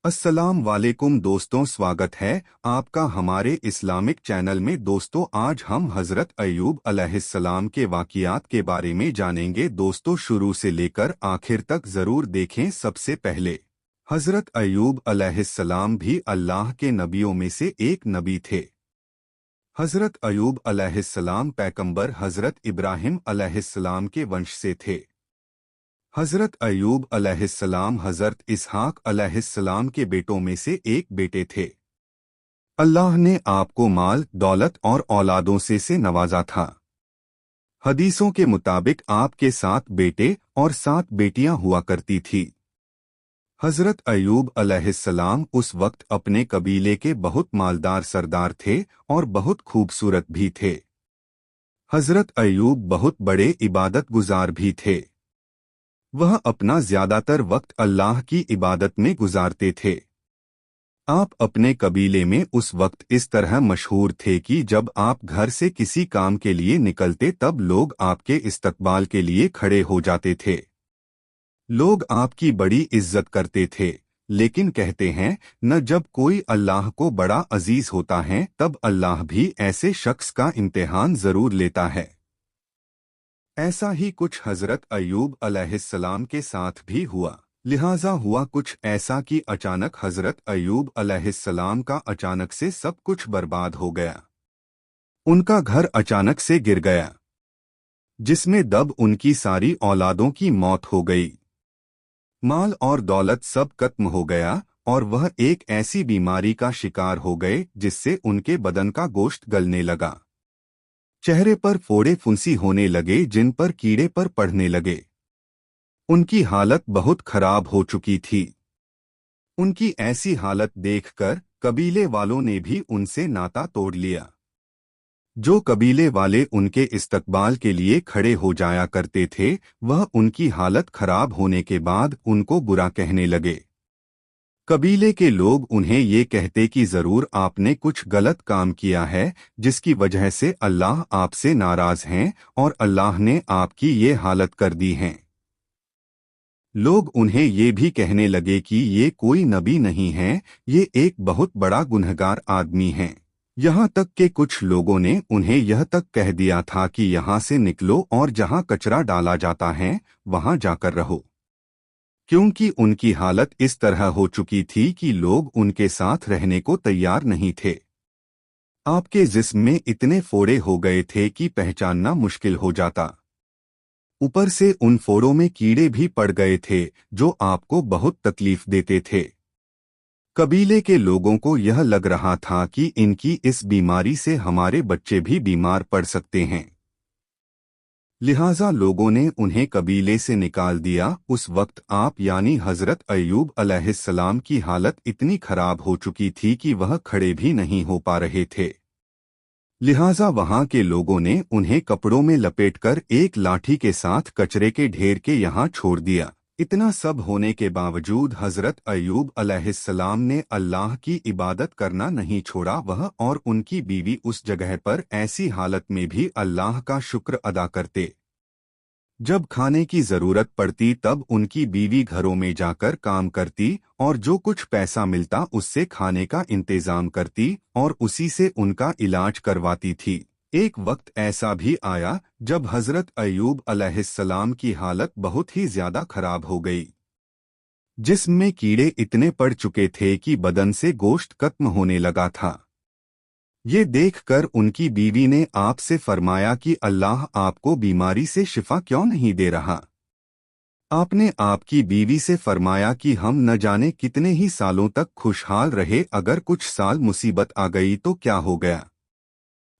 अस्सलाम वालेकुम दोस्तों, स्वागत है आपका हमारे इस्लामिक चैनल में। दोस्तों, आज हम हज़रत अय्यूब अलैहिस्सलाम के वाक़ियात के बारे में जानेंगे। दोस्तों, शुरू से लेकर आखिर तक ज़रूर देखें। सबसे पहले हज़रत अय्यूब अलैहिस्सलाम भी अल्लाह के नबियों में से एक नबी थे। हज़रत अय्यूब अलैहिस्सलाम पैगंबर हज़रत इब्राहिम अलैहिस्सलाम के वंश से थे। हज़रत अय्यूब अलैहिस्सलाम हज़रत इसहाक अलैहिस्सलाम के बेटों में से एक बेटे थे। अल्लाह ने आपको माल, दौलत और औलादों से नवाजा था। हदीसों के मुताबिक आपके 7 बेटे और 7 बेटियां हुआ करती थी। हज़रत अय्यूब अलैहिस्सलाम उस वक्त अपने कबीले के बहुत मालदार सरदार थे और बहुत खूबसूरत भी थे। हज़रत अय्यूब बहुत बड़े इबादत गुजार भी थे। वह अपना ज्यादातर वक्त अल्लाह की इबादत में गुजारते थे। आप अपने कबीले में उस वक्त इस तरह मशहूर थे कि जब आप घर से किसी काम के लिए निकलते तब लोग आपके इस्तकबाल के लिए खड़े हो जाते थे। लोग आपकी बड़ी इज्जत करते थे, लेकिन कहते हैं न, जब कोई अल्लाह को बड़ा अजीज होता है तब अल्लाह भी ऐसे शख्स का इम्तिहान जरूर लेता है। ऐसा ही कुछ हज़रत अय्यूब अलैहिस्सलाम के साथ भी हुआ। लिहाजा हुआ कुछ ऐसा कि अचानक हज़रत अय्यूब अलैहिस्सलाम का अचानक से सब कुछ बर्बाद हो गया। उनका घर अचानक से गिर गया, जिसमें दब उनकी सारी औलादों की मौत हो गई। माल और दौलत सब खत्म हो गया और वह एक ऐसी बीमारी का शिकार हो गए जिससे उनके बदन का गोश्त गलने लगा। चेहरे पर फोड़े फुंसी होने लगे जिन पर कीड़े पर पड़ने लगे। उनकी हालत बहुत खराब हो चुकी थी। उनकी ऐसी हालत देखकर कबीले वालों ने भी उनसे नाता तोड़ लिया। जो कबीले वाले उनके इस्तकबाल के लिए खड़े हो जाया करते थे, वह उनकी हालत खराब होने के बाद उनको बुरा कहने लगे। कबीले के लोग उन्हें ये कहते कि जरूर आपने कुछ गलत काम किया है, जिसकी वजह से अल्लाह आपसे नाराज हैं और अल्लाह ने आपकी ये हालत कर दी है। लोग उन्हें ये भी कहने लगे कि ये कोई नबी नहीं है, ये एक बहुत बड़ा गुनहगार आदमी है। यहाँ तक कि कुछ लोगों ने उन्हें यह तक कह दिया था कि यहाँ से निकलो और जहाँ कचरा डाला जाता है वहाँ जाकर रहो, क्योंकि उनकी हालत इस तरह हो चुकी थी कि लोग उनके साथ रहने को तैयार नहीं थे। आपके जिस्म में इतने फोड़े हो गए थे कि पहचानना मुश्किल हो जाता। ऊपर से उन फोड़ों में कीड़े भी पड़ गए थे जो आपको बहुत तकलीफ देते थे। कबीले के लोगों को यह लग रहा था कि इनकी इस बीमारी से हमारे बच्चे भी बीमार पड़ सकते हैं। लिहाजा लोगों ने उन्हें कबीले से निकाल दिया। उस वक्त आप यानी हज़रत अय्यूब अलैहिस्सलाम की हालत इतनी खराब हो चुकी थी कि वह खड़े भी नहीं हो पा रहे थे। लिहाजा वहां के लोगों ने उन्हें कपड़ों में लपेटकर एक लाठी के साथ कचरे के ढेर के यहाँ छोड़ दिया। इतना सब होने के बावजूद हज़रत अय्यूब अलैहिस्सलाम ने अल्लाह की इबादत करना नहीं छोड़ा। वह और उनकी बीवी उस जगह पर ऐसी हालत में भी अल्लाह का शुक्र अदा करते। जब खाने की जरूरत पड़ती तब उनकी बीवी घरों में जाकर काम करती और जो कुछ पैसा मिलता उससे खाने का इंतजाम करती और उसी से उनका इलाज करवाती थी। एक वक्त ऐसा भी आया जब हज़रत अय्यूब अलैहिस्सलाम की हालत बहुत ही ज्यादा खराब हो गई। जिस्म में कीड़े इतने पड़ चुके थे कि बदन से गोश्त खत्म होने लगा था। ये देखकर उनकी बीवी ने आपसे फरमाया कि अल्लाह आपको बीमारी से शिफा क्यों नहीं दे रहा। आपने आपकी बीवी से फरमाया कि हम न जाने कितने ही सालों तक खुशहाल रहे, अगर कुछ साल मुसीबत आ गई तो क्या हो गया।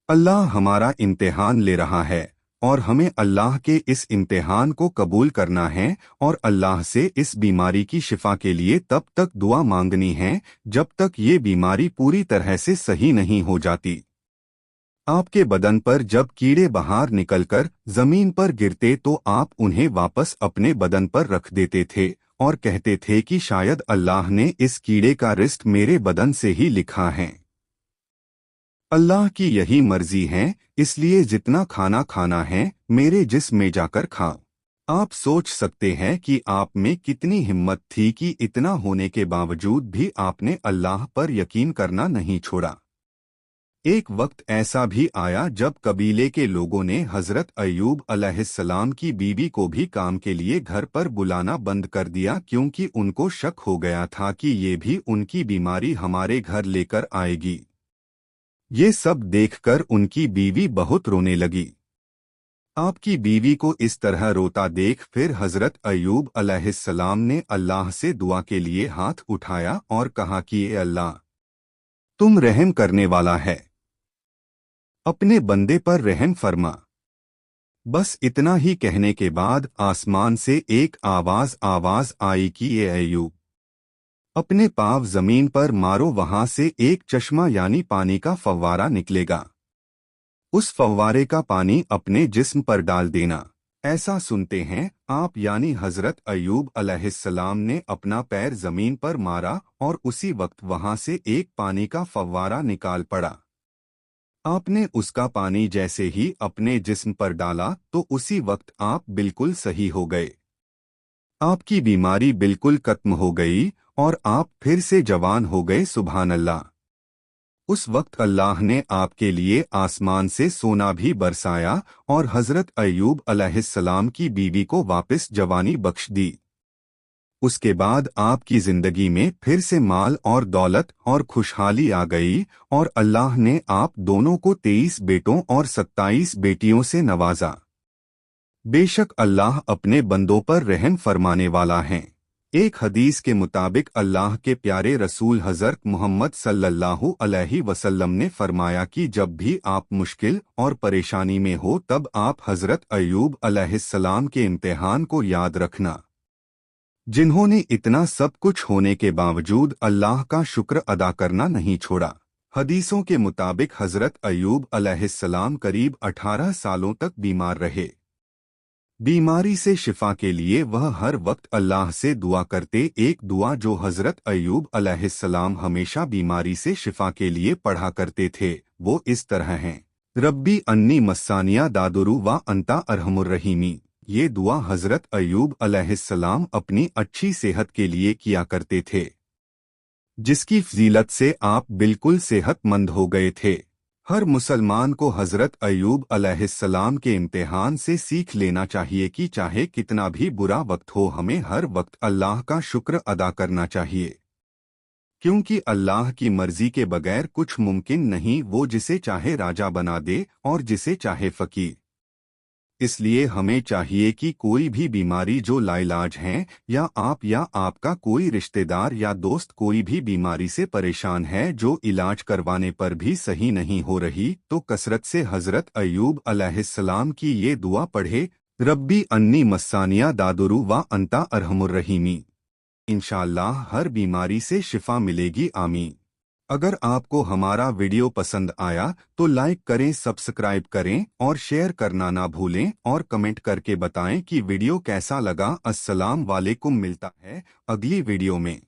अल्लाह हमारा इम्तिहान ले रहा है और हमें अल्लाह के इस इम्तिहान को कबूल करना है और अल्लाह से इस बीमारी की शिफा के लिए तब तक दुआ मांगनी है जब तक ये बीमारी पूरी तरह से सही नहीं हो जाती। आपके बदन पर जब कीड़े बाहर निकलकर जमीन पर गिरते तो आप उन्हें वापस अपने बदन पर रख देते थे और कहते थे कि शायद अल्लाह ने इस कीड़े का रिस्क मेरे बदन से ही लिखा है। अल्लाह की यही मर्जी है, इसलिए जितना खाना खाना है मेरे जिस्म में जाकर खाओ। आप सोच सकते हैं कि आप में कितनी हिम्मत थी कि इतना होने के बावजूद भी आपने अल्लाह पर यकीन करना नहीं छोड़ा। एक वक्त ऐसा भी आया जब कबीले के लोगों ने हजरत अय्यूब अलैहिस्सलाम की बीवी को भी काम के लिए घर पर बुलाना बंद कर दिया, क्योंकि उनको शक हो गया था कि ये भी उनकी बीमारी हमारे घर लेकर आएगी। ये सब देखकर उनकी बीवी बहुत रोने लगी। आपकी बीवी को इस तरह रोता देख फिर हजरत अय्यूब अलैहिस्सलाम ने अल्लाह से दुआ के लिए हाथ उठाया और कहा कि ए अल्लाह, तुम रहम करने वाला है, अपने बंदे पर रहम फरमा। बस इतना ही कहने के बाद आसमान से एक आवाज आई कि ए अय्यूब, अपने पाँव जमीन पर मारो, वहां से एक चश्मा यानी पानी का फव्वारा निकलेगा। उस फव्वारे का पानी अपने जिस्म पर डाल देना। ऐसा सुनते हैं आप यानी हजरत अय्यूब अलैहिस्सलाम ने अपना पैर जमीन पर मारा और उसी वक्त वहां से एक पानी का फव्वारा निकाल पड़ा। आपने उसका पानी जैसे ही अपने जिस्म पर डाला तो उसी वक्त आप बिल्कुल सही हो गए। आपकी बीमारी बिल्कुल खत्म हो गई और आप फिर से जवान हो गए। सुभान अल्लाह। उस वक्त अल्लाह ने आपके लिए आसमान से सोना भी बरसाया और हजरत अय्यूब अलैहिस्सलाम की बीवी को वापस जवानी बख्श दी। उसके बाद आपकी जिंदगी में फिर से माल और दौलत और खुशहाली आ गई और अल्लाह ने आप दोनों को 23 बेटों और 27 बेटियों से नवाजा। बेशक अल्लाह अपने बंदों पर रहम फरमाने वाला है। एक हदीस के मुताबिक अल्लाह के प्यारे रसूल हज़रत मोहम्मद सल्लल्लाहु अलैहि वसल्लम ने फरमाया कि जब भी आप मुश्किल और परेशानी में हो तब आप हज़रत अय्यूब अलैहिस्सलाम के इम्तिहान को याद रखना, जिन्होंने इतना सब कुछ होने के बावजूद अल्लाह का शुक्र अदा करना नहीं छोड़ा। हदीसों के मुताबिक हज़रत अय्यूब अलैहिस्सलाम करीब 18 सालों तक बीमार रहे। बीमारी से शिफा के लिए वह हर वक्त अल्लाह से दुआ करते। एक दुआ जो हजरत अय्यूब अलैहिस्सलाम हमेशा बीमारी से शिफा के लिए पढ़ा करते थे वो इस तरह है, रब्बी अन्नी मस्सानिया दादुरु व अंता अरहमुर रहीमी। ये दुआ हजरत अय्यूब अलैहिस्सलाम अपनी अच्छी सेहत के लिए किया करते थे, जिसकी फजीलत से आप बिल्कुल सेहतमंद हो गए थे। हर मुसलमान को हजरत अय्यूब अलैहिस्सलाम के इम्तिहान से सीख लेना चाहिए कि चाहे कितना भी बुरा वक्त हो हमें हर वक्त अल्लाह का शुक्र अदा करना चाहिए, क्योंकि अल्लाह की मर्जी के बगैर कुछ मुमकिन नहीं। वो जिसे चाहे राजा बना दे और जिसे चाहे फकीर। इसलिए हमें चाहिए कि कोई भी बीमारी जो लाइलाज है या आपका कोई रिश्तेदार या दोस्त कोई भी बीमारी से परेशान है जो इलाज करवाने पर भी सही नहीं हो रही, तो कसरत से हजरत अय्यूब अलैहिस्सलाम की ये दुआ पढ़े, रब्बी अन्नी मस्सानिया दादुरु व अंता अरहमुर रहीमी। इंशाअल्लाह हर बीमारी से शिफा मिलेगी। आमीन। अगर आपको हमारा वीडियो पसंद आया तो लाइक करें, सब्सक्राइब करें और शेयर करना ना भूलें और कमेंट करके बताएं कि वीडियो कैसा लगा। अस्सलाम वालेकुम। मिलता है अगली वीडियो में।